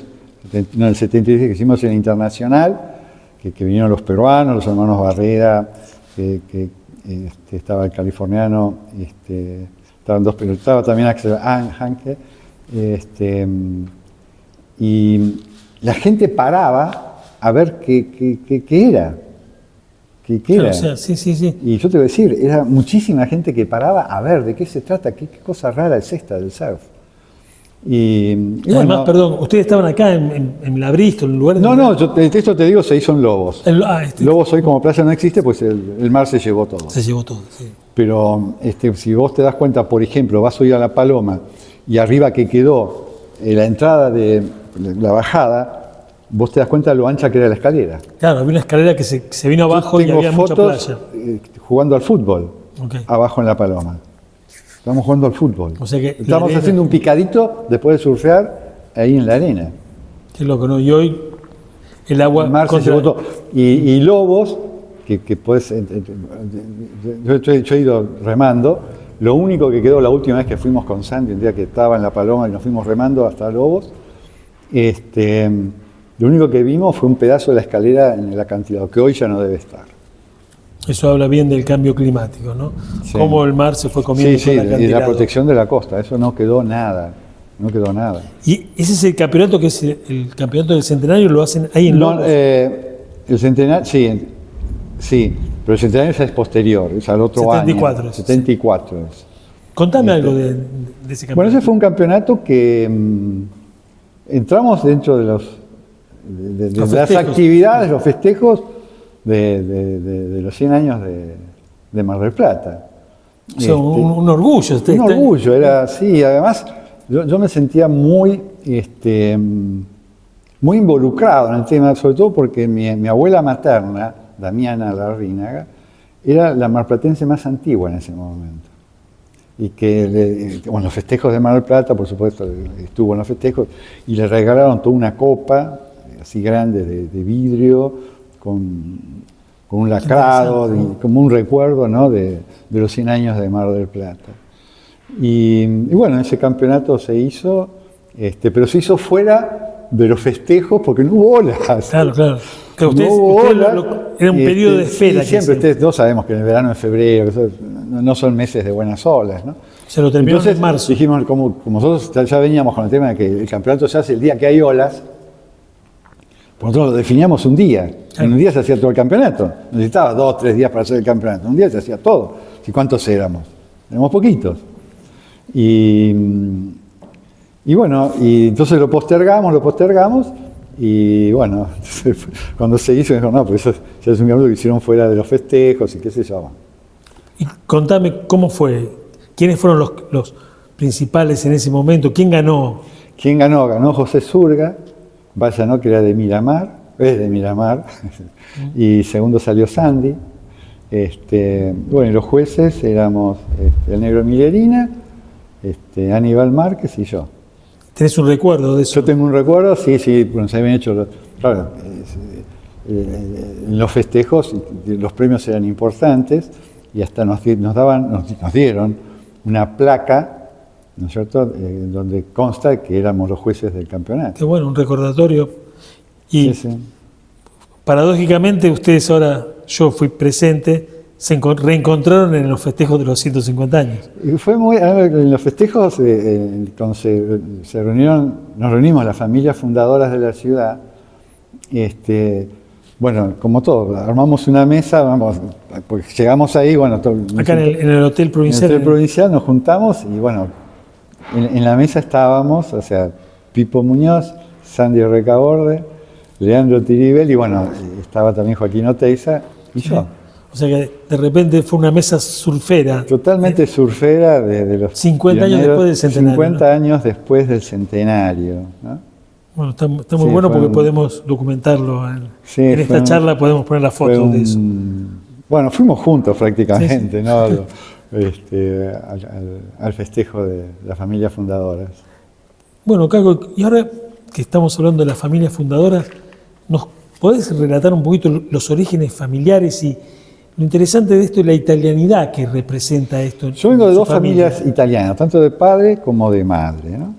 no, en el 76, que hicimos el internacional, que vinieron los peruanos, los hermanos Barrera, estaba el californiano, estaban dos peruanos, estaba también Axel Hanke, y la gente paraba a ver qué era. ¿Qué Claro, era? o sea, sí. Y yo te voy a decir, era muchísima gente que paraba a ver de qué se trata, qué cosa rara es esta del surf. Y Además, bueno, perdón, ustedes estaban acá en la Bristol, en un lugar de... no, esto te digo, se hizo en Lobos. Lobos hoy como playa no existe, pues el mar se llevó todo. Se llevó todo, sí. Pero si vos te das cuenta, por ejemplo, vas hoy a La Paloma y arriba que quedó la entrada de la bajada, vos te das cuenta de lo ancha que era la escalera. Claro, había una escalera que se vino abajo y Tengo había mucha fotos playa. jugando al fútbol, Ok. abajo en La Paloma. Estamos jugando al fútbol. O sea que la Estamos arena- haciendo un picadito después de surfear ahí en la arena. Qué loco, ¿no? Y hoy el agua... El mar se contra- llevó todo. Y lobos, que podés, yo he ido remando, lo único que quedó la última vez que fuimos con Sandy, un día que estaba en La Paloma y nos fuimos remando hasta Lobos, lo único que vimos fue un pedazo de la escalera en el acantilado, que hoy ya no debe estar. Eso habla bien del cambio climático, ¿no? Sí. Cómo el mar se fue comiendo Sí, todo sí, el y la acantilado. protección de la costa, eso no quedó nada, no quedó nada. Y ese es el campeonato que es el campeonato del centenario, lo hacen ahí en No, Lobos. el centenario, sí, pero el centenario ya es posterior, es al otro 74 año. es, 74 es. Contame algo de ese campeonato. Bueno, ese fue un campeonato que entramos dentro de de Los las festejos. actividades, los festejos de los 100 años de Mar del Plata. O sea, un orgullo. Un orgullo, era así. Además, yo me sentía muy involucrado en el tema, sobre todo porque mi abuela materna, Damiana Larrínaga, era la marplatense más antigua en ese momento. Y que, bueno, los festejos de Mar del Plata, por supuesto, estuvo en los festejos, y le regalaron toda una copa, así grande, de vidrio, con un lacrado, como un recuerdo, ¿no?, de los 100 años de Mar del Plata. Y bueno, ese campeonato se hizo, pero se hizo fuera de los festejos porque no hubo olas. Claro, claro. Que ustedes, No hubo ustedes olas. era un periodo de espera. Sí, siempre, ustedes todos sabemos que en el verano, en febrero, que eso no son meses de buenas olas, ¿no? Se lo terminaron Entonces en marzo. dijimos, como nosotros ya veníamos con el tema de que el campeonato se hace el día que hay olas, pues nosotros lo definíamos un día. En un día se hacía todo el campeonato. Necesitaba 2 o 3 días para hacer el campeonato. Un día se hacía todo. ¿Y cuántos éramos? Éramos poquitos. Y bueno, y entonces lo postergamos, y bueno, cuando se hizo, me dijo, no, pues eso ya es un campeonato que hicieron fuera de los festejos y qué sé yo. Y contame cómo fue, quiénes fueron los principales en ese momento, quién ganó. ¿Quién ganó? Ganó José Zurga, vaya, ¿no?, que era de Miramar, es de Miramar, y segundo salió Sandy. Bueno, y los jueces éramos el Negro Milerina, Aníbal Márquez y yo. ¿Tenés un recuerdo de eso? Yo tengo un recuerdo, sí, bueno, se habían hecho, claro, en los festejos los premios eran importantes y hasta nos dieron una placa, ¿no es cierto?, donde consta que éramos los jueces del campeonato. Qué bueno, un recordatorio. Y Sí. paradójicamente ustedes ahora, yo fui presente, se reencontraron en los festejos de los 150 años. Y fue en los festejos, cuando nos reunimos las familias fundadoras de la ciudad, bueno, como todo, armamos una mesa, porque llegamos ahí, bueno, Acá en el Hotel en Provincial. el Hotel Provincial nos juntamos y bueno, en la mesa estábamos, o sea, Pipo Muñoz, Sandy Recaborde, Leandro Tiribel y bueno, estaba también Joaquín Oteiza y yo. O sea que de repente fue una mesa surfera. Totalmente surfera de los 50 años pioneros, después del centenario, 50 ¿no? años después del centenario, ¿no? Bueno, está muy Sí, bueno fue porque podemos documentarlo. Sí, En fue esta charla podemos poner las fue fotos de eso. Bueno, fuimos juntos prácticamente, Sí, ¿no? Al festejo de las familias fundadoras. Bueno, Caco, y ahora que estamos hablando de las familias fundadoras, ¿nos podés relatar un poquito los orígenes familiares y lo interesante de esto es la italianidad que representa esto? Yo vengo de en su dos familia? familias italianas, tanto de padre como de madre, ¿no?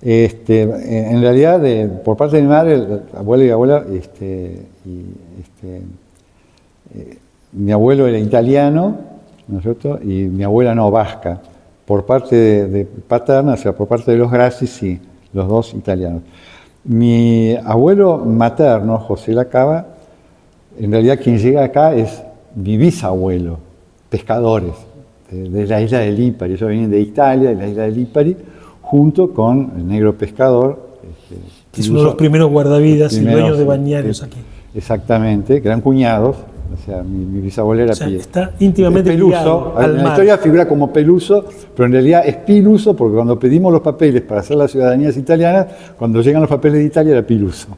En realidad, por parte de mi madre, abuelo y abuela, mi abuelo era italiano, ¿no es cierto? Y mi abuela no, vasca. Por parte de paterna, o sea, por parte de los Grassi, sí, los dos italianos. Mi abuelo materno, José Lacava, en realidad quien llega acá es mi bisabuelo, pescadores, de la isla de Lipari. Ellos vienen de Italia, de la isla de Lipari, junto con el negro pescador. Que es uno de los primeros guardavidas y primeros, dueños de bañarios aquí. Exactamente, que eran cuñados. O sea, mi bisabuelo era O sea, está íntimamente Peluso. ligado al En la mar. historia figura como Peluso, pero en realidad es Piluso, porque cuando pedimos los papeles para hacer las ciudadanías italianas, cuando llegan los papeles de Italia era Piluso.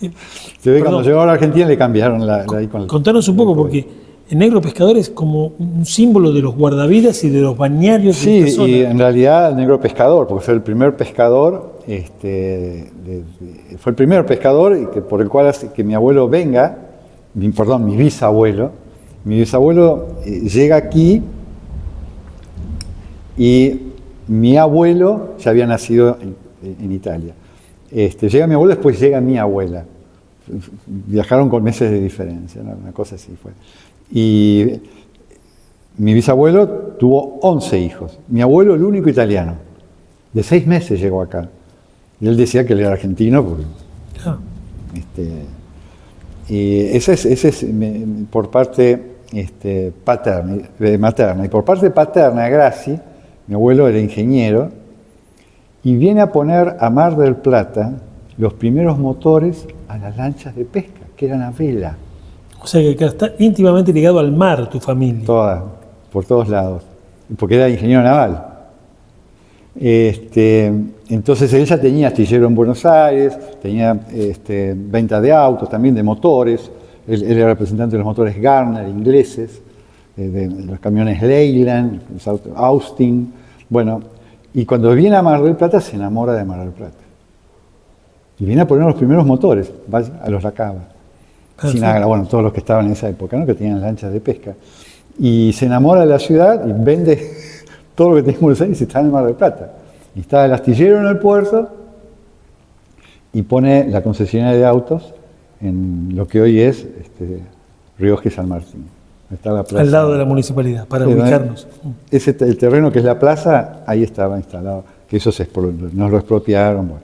Se ve que Perdón. cuando llegó a la Argentina le cambiaron la icona. Contanos un poco, porque el negro pescador es como un símbolo de los guardavidas y de los bañarios Sí, de esta zona. y en realidad el negro pescador, porque fue el primer pescador, fue el primer pescador por el cual hace que mi abuelo venga, mi bisabuelo llega aquí y mi abuelo ya había nacido en Italia. Llega mi abuelo, después llega mi abuela. Viajaron con meses de diferencia, ¿no? Una cosa así fue. Y mi bisabuelo tuvo 11 hijos. Mi abuelo, el único italiano. De 6 meses llegó acá. Y él decía que él era argentino porque... Ah, y ese es por parte materna. Y por parte paterna, Graci, mi abuelo era ingeniero, y viene a poner a Mar del Plata los primeros motores a las lanchas de pesca, que eran a vela. o sea que está íntimamente ligado al mar tu familia. Todas, por todos lados, porque era ingeniero naval. Entonces él ya tenía astillero en Buenos Aires, tenía venta de autos, también de motores. Él era representante de los motores Garner, ingleses, de los camiones Leyland, los autos Austin. Bueno, y cuando viene a Mar del Plata se enamora de Mar del Plata. Y viene a poner los primeros motores, vaya, a los Lacaba. Sinagra, bueno, todos los que estaban en esa época, ¿no? Que tenían lanchas de pesca. Y se enamora de la ciudad y vende todo lo que tenía en Buenos Aires y está en Mar del Plata. Y está el astillero en el puerto y pone la concesionaria de autos en lo que hoy es Rioja y San Martín. Está la plaza. Al lado de la municipalidad, para ubicarnos. El terreno que es la plaza, ahí estaba instalado. Que eso nos lo expropiaron. Bueno,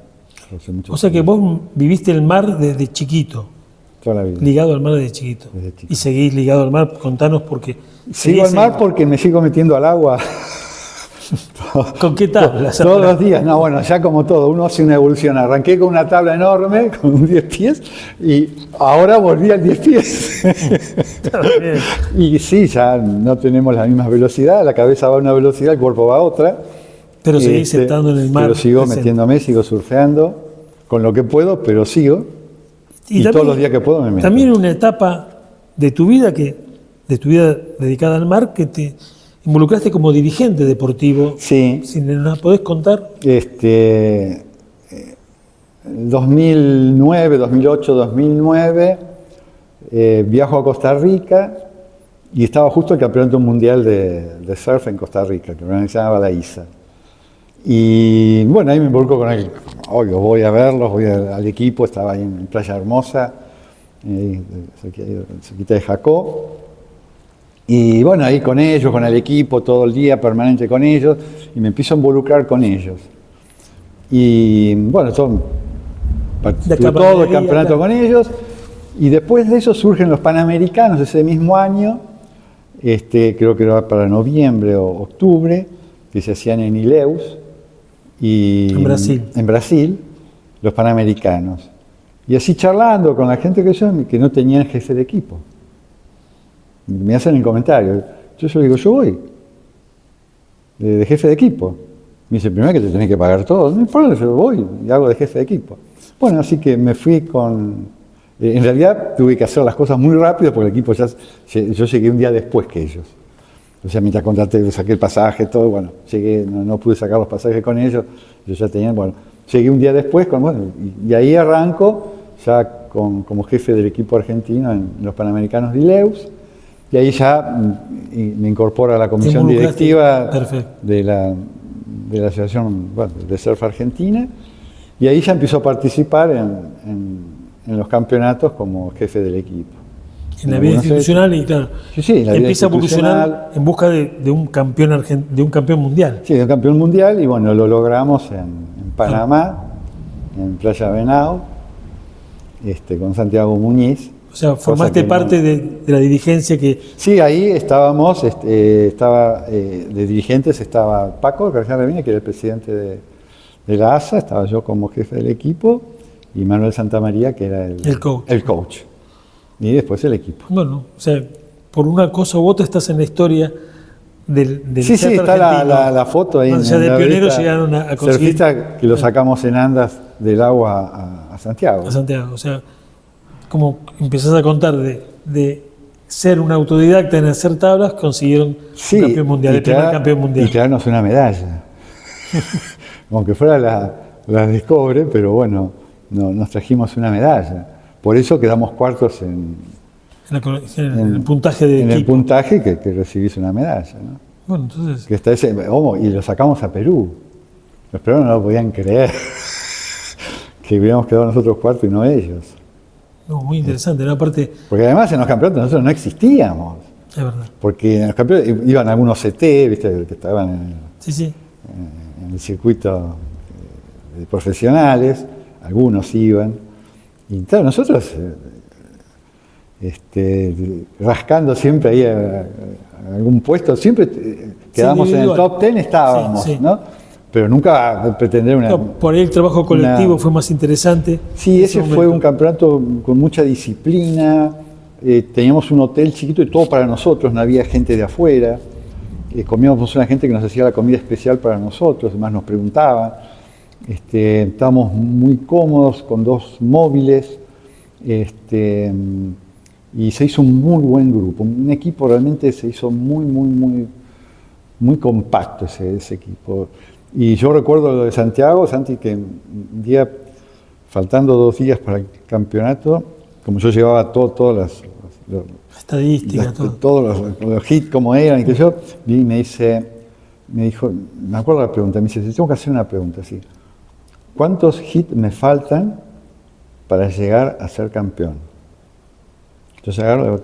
hace mucho O sea que tiempo. vos viviste el mar desde chiquito, Toda la vida. ligado al mar desde chiquito. Desde chiquito. Y seguís ligado al mar, contanos porque... Sigo al mar porque me sigo metiendo al agua. ¿Con qué tablas? Todos los días, no, bueno, ya como todo, uno hace una evolución. Arranqué con una tabla enorme, con un 10 pies, y ahora volví al 10 pies. Está bien. Y sí, ya no tenemos la misma velocidad, la cabeza va a una velocidad, el cuerpo va a otra. Pero seguís estando en el mar. Pero sigo presente. metiéndome, sigo surfeando, con lo que puedo, pero sigo. Y también- todos los días que puedo me meto. También una etapa de tu vida dedicada al mar, que te involucraste como dirigente deportivo. Sí. Si nos podés contar. 2009, 2008, 2009, viajo a Costa Rica y estaba justo el Campeonato Mundial de Surf en Costa Rica, que organizaba la ISA. Y bueno, ahí me involucro con él. Obvio, voy a verlos, voy al equipo, estaba ahí en Playa Hermosa, cerquita de Jacó. Y bueno, ahí con ellos, con el equipo, todo el día, permanente con ellos, y me empiezo a involucrar con ellos. Y bueno, todo el campeonato claro. con ellos. Y después de eso surgen los Panamericanos ese mismo año, creo que era para noviembre o octubre, que se hacían en Ilhéus. En Brasil. En Brasil, los Panamericanos. Y así charlando con la gente que no tenían jefe de equipo. Me hacen el comentario. Yo digo, yo voy. De jefe de equipo. Me dice, primero que te tenés que pagar todo. No importa, yo voy y hago de jefe de equipo. Bueno, así que me fui con... en realidad tuve que hacer las cosas muy rápido porque el equipo yo llegué un día después que ellos. O sea, mientras contraté, saqué el pasaje, todo, bueno, llegué, no pude sacar los pasajes con ellos, yo ya tenía, bueno, llegué un día después, y ahí arranco ya como jefe del equipo argentino en los Panamericanos de Ilhéus, y ahí ya me incorporo a la comisión directiva de la Asociación de Surf Argentina, y ahí ya empiezo a participar en los campeonatos como jefe del equipo. En la vida institucional y claro, sí, la empieza a evolucionar en busca de un campeón mundial. Sí, de un campeón mundial y bueno, lo logramos en Panamá, en Playa Venao, con Santiago Muñiz. O sea, formaste parte de la dirigencia que... Sí, ahí estábamos, de dirigentes estaba Paco García Revine, que era el presidente de la ASA, estaba yo como jefe del equipo, y Manuel Santamaría, que era el coach. Y después el equipo. Bueno, o sea, por una cosa u otra estás en la historia del sí, está la foto ahí. Ya de pioneros llegaron a conseguir... Surfista que lo sacamos en andas del agua a Santiago. A Santiago, o sea, como empezás a contar de ser un autodidacta en hacer tablas, consiguieron un campeón mundial, el primer campeón mundial. Y traernos una medalla. Aunque fuera la de cobre, pero bueno, nos trajimos una medalla. Por eso quedamos cuartos en el puntaje de en equipo. el puntaje que recibís una medalla, ¿no? Bueno, entonces, Que está y lo sacamos a Perú. Los peruanos no lo podían creer que hubiéramos quedado nosotros cuartos y no ellos. no, muy interesante, ¿no? Aparte, Porque además en los campeonatos nosotros no existíamos. es verdad. Porque en los campeonatos iban algunos CT, ¿viste? Que estaban Sí. en el circuito de profesionales, algunos iban. Y claro, nosotros rascando siempre ahí a algún puesto, siempre quedamos en el top 10, estábamos, Sí. ¿no? Pero nunca pretender una... No, por ahí el trabajo colectivo fue más interesante. Sí, en ese fue momento. un campeonato con mucha disciplina. Teníamos un hotel chiquito y todo para nosotros, no había gente de afuera. Comíamos una gente que nos hacía la comida especial para nosotros, además nos preguntaban. Estábamos muy cómodos con 2 móviles. Y se hizo un muy buen grupo, un equipo realmente se hizo muy compacto ese equipo. Y yo recuerdo lo de Santiago, Santi, que un día, faltando 2 días para el campeonato, como yo llevaba todas las Estadística, todo. todos los hits como eran, y que yo vi y me dijo, me acuerdo la pregunta, me dice, tengo que hacer una pregunta así, ¿cuántos hits me faltan para llegar a ser campeón? Entonces agarro, digo,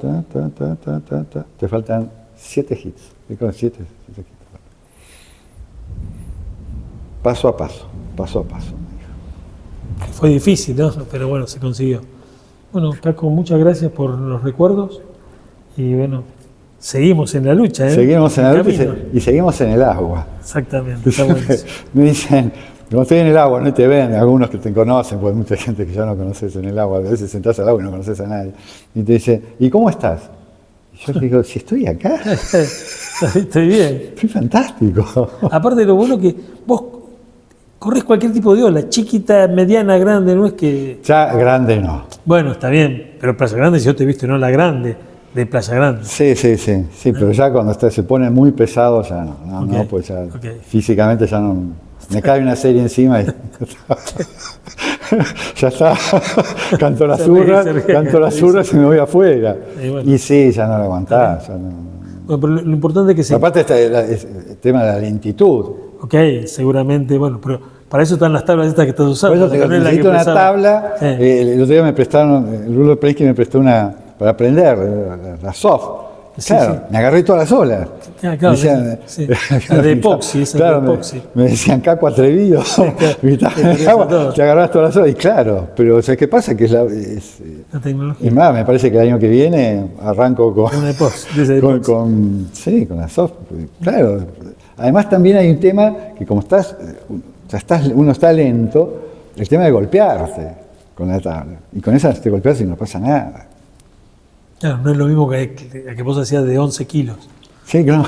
te faltan 7 hits. Digo, 7 hits. Paso a paso. Fue difícil, ¿no? Pero bueno, se consiguió. Bueno, Caco, muchas gracias por los recuerdos. Y bueno, seguimos en la lucha, ¿eh? Seguimos en la lucha camino. y seguimos en el agua. Exactamente, está buenísimo. Me dicen, como estoy en el agua, no te ven, algunos que te conocen, porque hay mucha gente que ya no conoces en el agua, a veces entras al agua y no conoces a nadie. Y te dice, ¿y cómo estás? Y yo digo, si estoy acá, Estoy bien. estoy fantástico. Aparte de lo bueno que vos corres cualquier tipo de ola, chiquita, mediana, grande, no es que... Ya grande no. Bueno, está bien, pero Playa Grande, si yo te he visto en ola grande, de Playa Grande. Sí, pero ya cuando se pone muy pesado ya no, Ok, pues ya ok. físicamente ya no, me cae una serie encima y ya está, canto las zurras y me voy afuera. Y bueno. Y sí, ya no lo aguantás. Ya no. Bueno, pero lo importante es que se... Aparte está el tema de la lentitud. Ok, seguramente, bueno, pero para eso están las tablas estas que estás usando. Por eso porque no es la que necesito una pesaba. tabla. Sí. El otro día me prestaron, el Rulo Prensky me prestó una para aprender, la soft. Sí, Claro, sí. me agarré todas las olas. Claro, Me decían, sí. La de epoxi, esa claro, de epoxi. me decían Caco atrevido, gritaba en el agua, te agarrás todas las olas. Y claro, pero ¿sabes qué pasa? Que La tecnología. es más, me parece que el año que viene arranco con, Una epoxi, desde epoxi. con la soft. Claro. Además también hay un tema que como uno está lento, el tema de golpearse con la tabla. Y con esa te golpeas y no pasa nada. Claro, no es lo mismo que vos hacías de 11 kilos. Sí, no.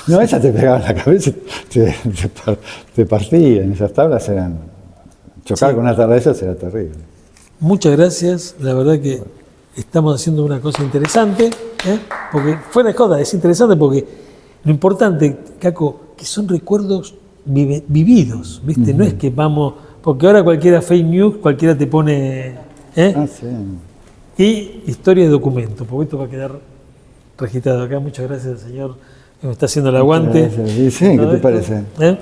No, esa te pegaba en la cabeza y te partían. Esas tablas eran... Chocar con una tabla de esas era terrible. Muchas gracias, la verdad que estamos haciendo una cosa interesante, ¿eh? Porque fuera de joda, es interesante porque lo importante, Caco, que son recuerdos vividos, ¿viste? No es que vamos, porque ahora cualquiera fake news, cualquiera te pone, ¿eh? Ah, sí. Y historia de documento, porque esto va a quedar registrado acá. Muchas gracias, señor, que me está haciendo el aguante. Gracias. Sí, ¿qué Todo te esto, parece? ¿eh?